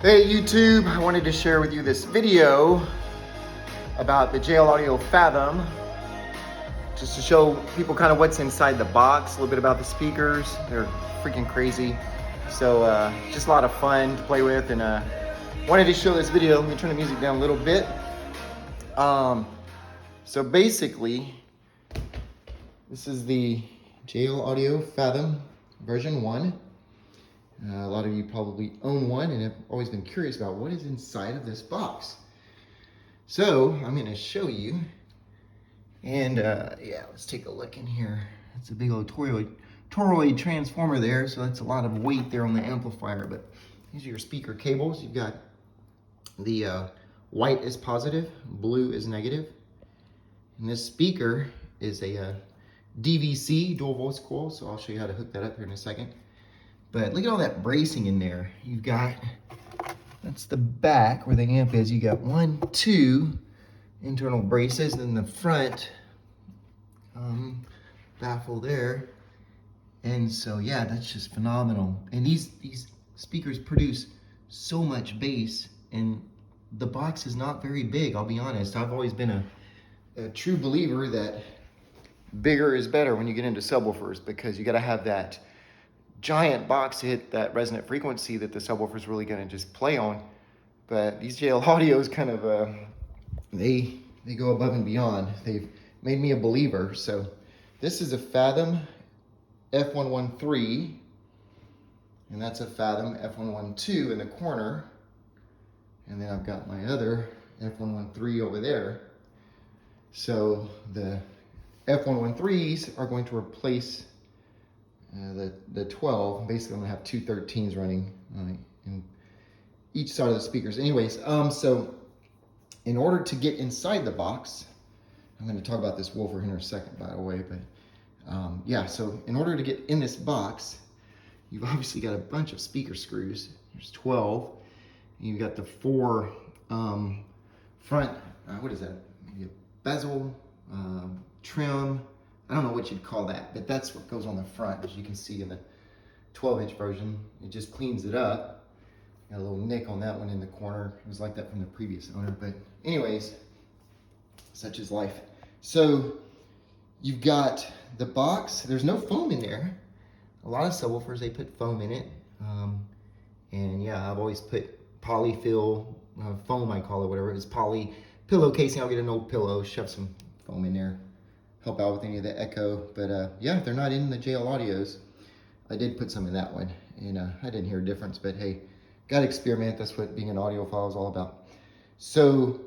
Hey YouTube, I wanted to share with you this video about the JL Audio Fathom, just to show people kind of what's inside the box, a little bit about the speakers. They're freaking crazy. So just a lot of fun to play with, and wanted to show this video. Let me turn the music down a little bit. So basically, this is the JL Audio Fathom version 1. A lot of you probably own one and have always been curious about what is inside of this box. So I'm going to show you, and yeah, let's take a look in here. It's a big old toroid transformer there, so that's a lot of weight there on the amplifier. But these are your speaker cables. You've got the white is positive, blue is negative, and this speaker is a DVC, dual voice coil. So I'll show you how to hook that up here in a second. But look at all that bracing in there. You've got, that's the back where the amp is. You got 1, 2 internal braces, and then the front baffle there. And so yeah, that's just phenomenal. And these speakers produce so much bass, and the box is not very big, I'll be honest. I've always been a true believer that bigger is better when you get into subwoofers, because you gotta have that giant box to hit that resonant frequency that the subwoofer is really going to just play on. But these JL Audios kind of they go above and beyond. They've made me a believer. So this is a Fathom F113, and that's a Fathom F112 in the corner, and then I've got my other F113 over there. So the F113s are going to replace the 12. Basically, I'm gonna have 2 13s running in each side of the speakers. Anyways, so in order to get inside the box, I'm gonna talk about this woofer here in a second, by the way, but yeah, so in order to get in this box, you've obviously got a bunch of speaker screws. There's 12. And you've got the 4 front, what is that? Maybe a bezel, trim. I don't know what you'd call that, but that's what goes on the front, as you can see in the 12-inch version. It just cleans it up. Got a little nick on that one in the corner. It was like that from the previous owner, but anyways, such is life. So you've got the box. There's no foam in there. A lot of subwoofers, they put foam in it. And yeah, I've always put polyfill foam, I call it, whatever it is, poly pillow casing. I'll get an old pillow, shove some foam in there, help out with any of the echo. But yeah, they're not in the JL Audios. I did put some in that one, and I didn't hear a difference, but hey, gotta experiment. That's what being an audiophile is all about. So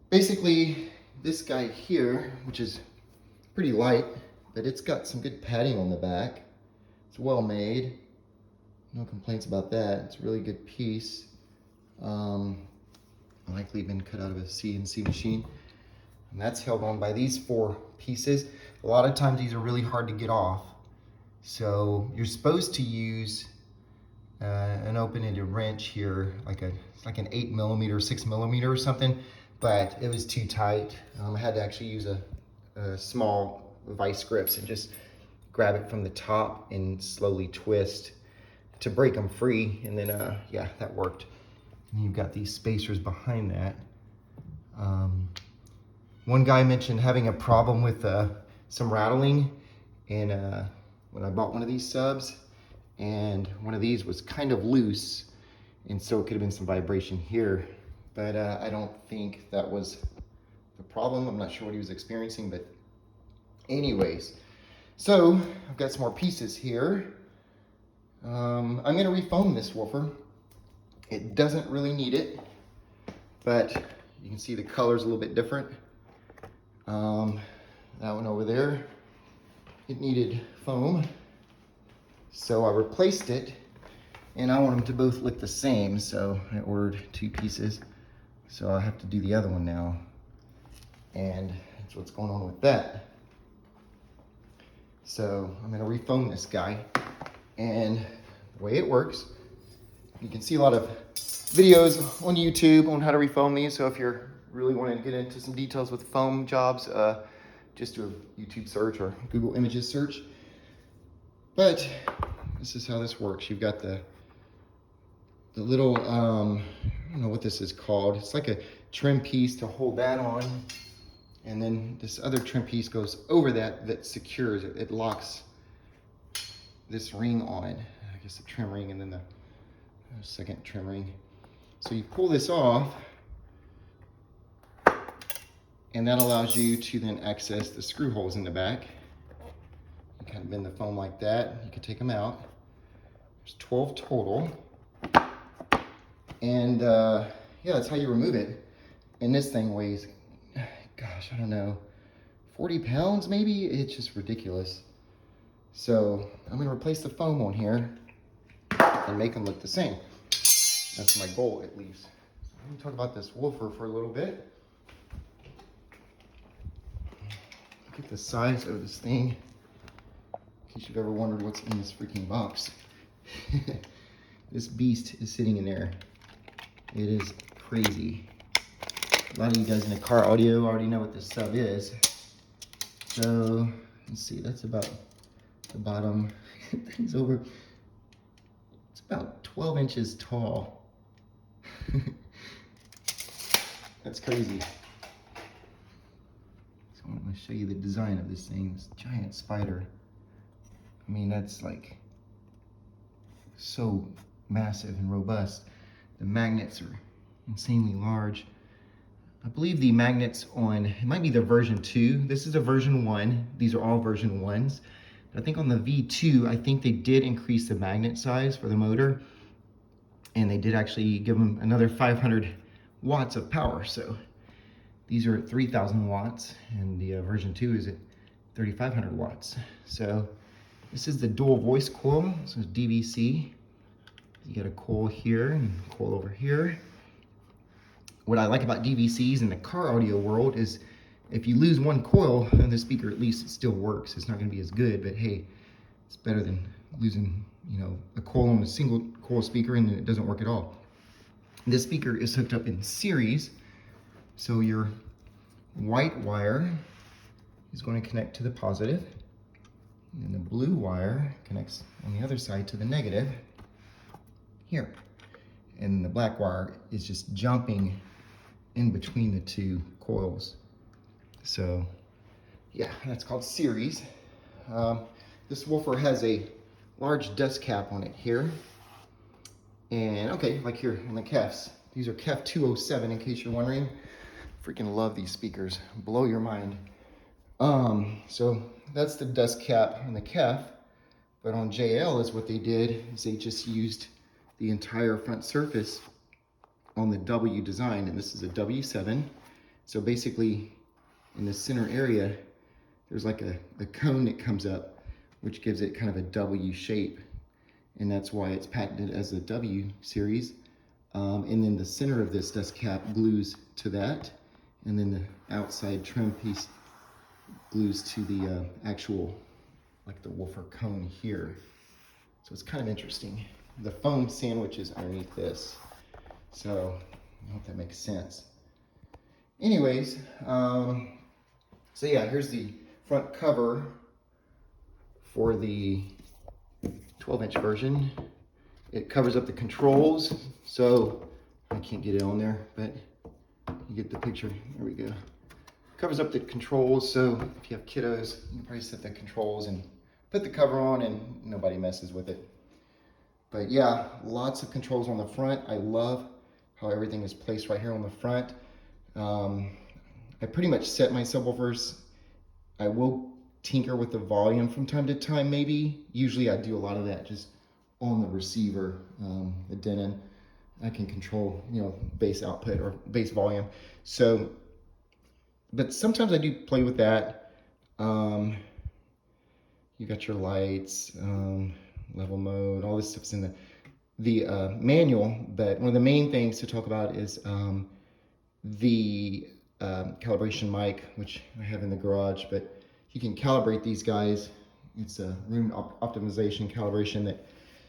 basically, this guy here, which is pretty light, but it's got some good padding on the back. It's well made. No complaints about that. It's a really good piece. Likely been cut out of a CNC machine. And that's held on by these 4 pieces. A lot of times these are really hard to get off. So you're supposed to use an open-ended wrench here, it's like an 8mm, 6mm or something, but it was too tight. I had to actually use a small vice grips and just grab it from the top and slowly twist to break them free. And then yeah, that worked. And you've got these spacers behind that. One guy mentioned having a problem with some rattling, and when I bought one of these subs, and one of these was kind of loose, and so it could have been some vibration here, but I don't think that was the problem. I'm not sure what he was experiencing, but anyways, so I've got some more pieces here. I'm going to refoam this woofer. It doesn't really need it, but you can see the color's a little bit different. That one over there, it needed foam, so I replaced it, and I want them to both look the same, so I ordered 2 pieces, so I have to do the other one now, and that's what's going on with that. So I'm going to refoam this guy, and the way it works, you can see a lot of videos on YouTube on how to refoam these, so if you're really wanting to get into some details with foam jobs, just do a YouTube search or Google Images search. But this is how this works. You've got the little, I don't know what this is called. It's like a trim piece to hold that on. And then this other trim piece goes over that secures it. It locks this ring on. I guess the trim ring and then the second trim ring. So you pull this off, and that allows you to then access the screw holes in the back. You kind of bend the foam like that. You can take them out. There's 12 total. And yeah, that's how you remove it. And this thing weighs, gosh, I don't know, 40 pounds maybe? It's just ridiculous. So I'm gonna replace the foam on here and make them look the same. That's my goal, at least. So let me talk about this woofer for a little bit. Look at the size of this thing. In case you've ever wondered what's in this freaking box. This beast is sitting in there. It is crazy. A lot of you guys in the car audio already know what this sub is. So, let's see, that's about the bottom. Thing's over, it's about 12 inches tall. That's crazy. So I'm gonna show you the design of this thing, this giant spider. I mean, that's like so massive and robust. The magnets are insanely large. I believe the magnets on, it might be the version 2. This is a version 1. These are all version 1s. But I think on the V2, I think they did increase the magnet size for the motor. And they did actually give them another 500 watts of power. So these are at 3,000 watts, and the version 2 is at 3,500 watts. So this is the dual voice coil, so it's DVC. You got a coil here and a coil over here. What I like about DVCs in the car audio world is if you lose one coil in the speaker, at least it still works. It's not gonna be as good, but hey, it's better than losing, you know, a coil on a single coil speaker and it doesn't work at all. This speaker is hooked up in series, so your white wire is going to connect to the positive, and the blue wire connects on the other side to the negative here. And the black wire is just jumping in between the two coils. So yeah, that's called series. This woofer has a large dust cap on it here. And okay, like here on the KEFs. These are KEF 207 in case you're wondering. Freaking love these speakers, blow your mind. So that's the dust cap on the KEF, but on JL is what they did is they just used the entire front surface on the W design, and this is a W7. So basically in the center area, there's like a cone that comes up, which gives it kind of a W shape. And that's why it's patented as a W series. And then the center of this dust cap glues to that. And then the outside trim piece glues to the actual, like the woofer cone here. So it's kind of interesting. The foam sandwiches underneath this. So I hope that makes sense. Anyways, so yeah, here's the front cover for the 12-inch version. It covers up the controls, so I can't get it on there, but you get the picture. There we go. Covers up the controls, so if you have kiddos, you can probably set the controls and put the cover on and nobody messes with it. But yeah, lots of controls on the front. I love how everything is placed right here on the front. I pretty much set my subwoofers. I will tinker with the volume from time to time, maybe. Usually I do a lot of that just on the receiver, the Denon. I can control, you know, bass output or bass volume. So, but sometimes I do play with that. You got your lights, level mode, all this stuff's in the manual. But one of the main things to talk about is the calibration mic, which I have in the garage, but you can calibrate these guys. It's a room optimization calibration that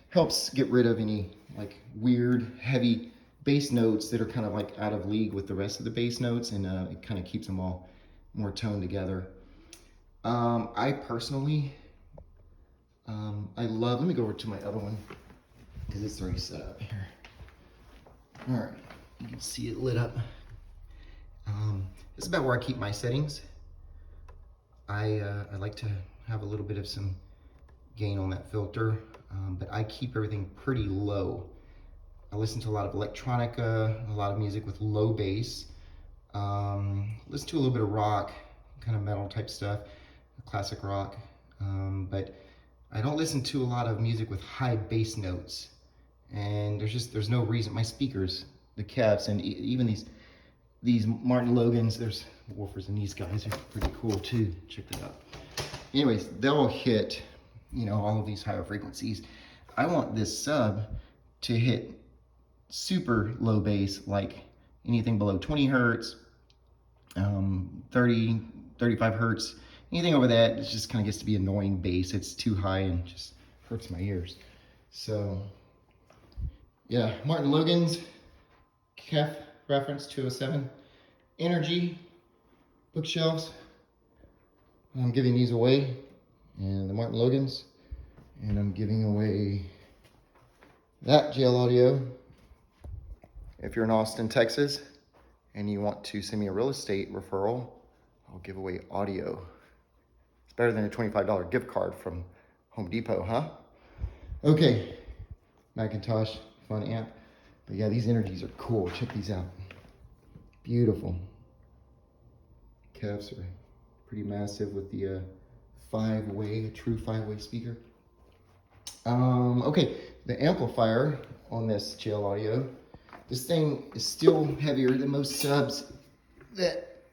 helps get rid of any like weird heavy bass notes that are kind of like out of league with the rest of the bass notes, and it kind of keeps them all more toned together. I personally, I love, let me go over to my other one because it's already set up here. All right, you can see it lit up. This is about where I keep my settings. I like to have a little bit of some gain on that filter, but I keep everything pretty low. I listen to a lot of electronica, a lot of music with low bass. Listen to a little bit of rock, kind of metal type stuff, classic rock, but I don't listen to a lot of music with high bass notes. And there's no reason. My speakers, the Kevs, and even these Martin Logans, there's woofers, and these guys are pretty cool too. Check that out. Anyways, they'll hit, you know, all of these higher frequencies. I want this sub to hit super low bass, like anything below 20 hertz, 30, 35 hertz. Anything over that, it just kind of gets to be annoying bass. It's too high and just hurts my ears. So, yeah, Martin Logan's KEF reference 207 Energy bookshelves. I'm giving these away, and the Martin Logan's, and I'm giving away that JL Audio. If you're in Austin, Texas, and you want to send me a real estate referral, I'll give away audio. It's better than a $25 gift card from Home Depot, huh? Okay, Macintosh, fun amp. But yeah, these energies are cool. Check these out. Beautiful. Kefs are pretty massive with the a true five-way speaker. Okay, the amplifier on this JL Audio. This thing is still heavier than most subs that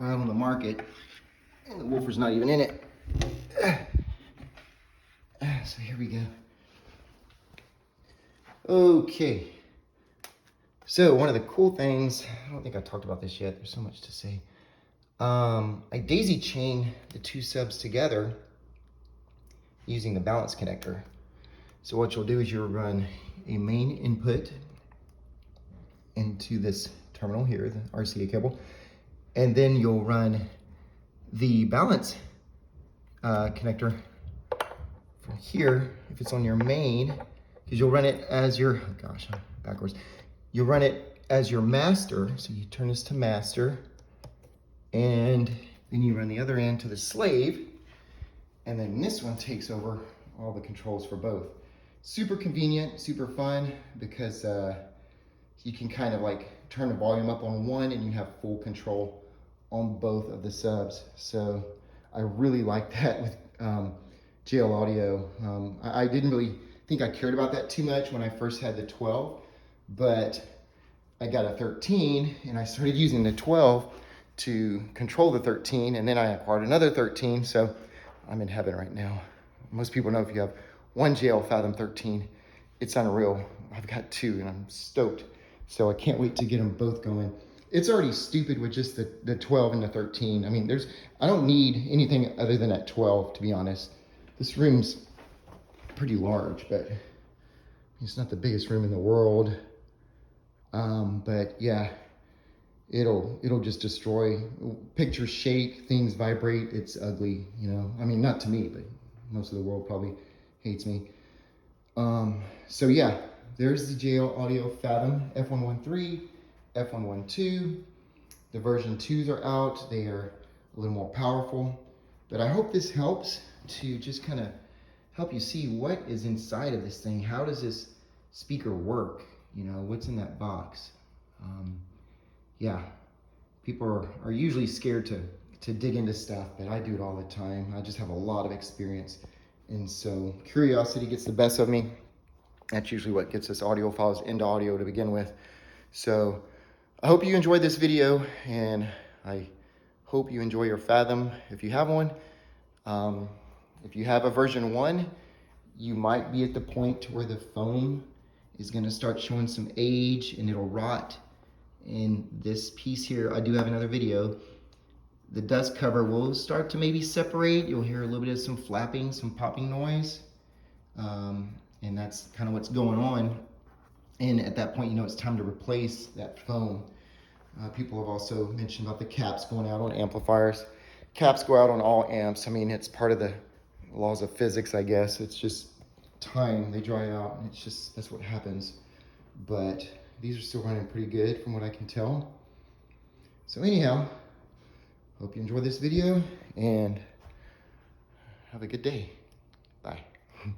are out on the market. And the woofer's not even in it. So here we go. Okay. So one of the cool things, I don't think I talked about this yet. There's so much to say. I daisy chain the two subs together using the balance connector. So what you'll do is you'll run a main input into this terminal here, the RCA cable, and then you'll run the balance connector from here, if it's on your main, because you'll run it as your, oh gosh, I'm backwards. You'll run it as your master, so you turn this to master, and then you run the other end to the slave, and then this one takes over all the controls for both. Super convenient, super fun, because you can kind of like turn the volume up on one and you have full control on both of the subs. So I really like that with JL Audio. I didn't really think I cared about that too much when I first had the 12, but I got a 13 and I started using the 12 to control the 13, and then I acquired another 13, so I'm in heaven right now. Most people know if you have one JL Fathom 13, it's unreal. I've got two and I'm stoked. So I can't wait to get them both going. It's already stupid with just the 12 and the 13. I mean, I don't need anything other than that 12, to be honest. This room's pretty large, but it's not the biggest room in the world. But yeah, it'll just destroy. Pictures shake, things vibrate. It's ugly, you know. I mean, not to me, but most of the world probably hates me. So yeah, there's the JL Audio Fathom F113, F112. The version 2s are out. They are a little more powerful. But I hope this helps to just kind of help you see what is inside of this thing. How does this speaker work? You know, what's in that box? Yeah, people are usually scared to dig into stuff, but I do it all the time. I just have a lot of experience. And so curiosity gets the best of me. That's usually what gets us audiophiles into audio to begin with. So I hope you enjoyed this video, and I hope you enjoy your Fathom if you have one. If you have a version 1, you might be at the point where the foam is going to start showing some age and it'll rot. In this piece here, I do have another video. The dust cover will start to maybe separate. You'll hear a little bit of some flapping, some popping noise. And that's kind of what's going on. And at that point, you know it's time to replace that foam. People have also mentioned about the caps going out on amplifiers. Caps go out on all amps. I mean, it's part of the laws of physics, I guess. It's just time, they dry out, and it's just, that's what happens. But these are still running pretty good from what I can tell. So anyhow, hope you enjoyed this video and have a good day. Bye.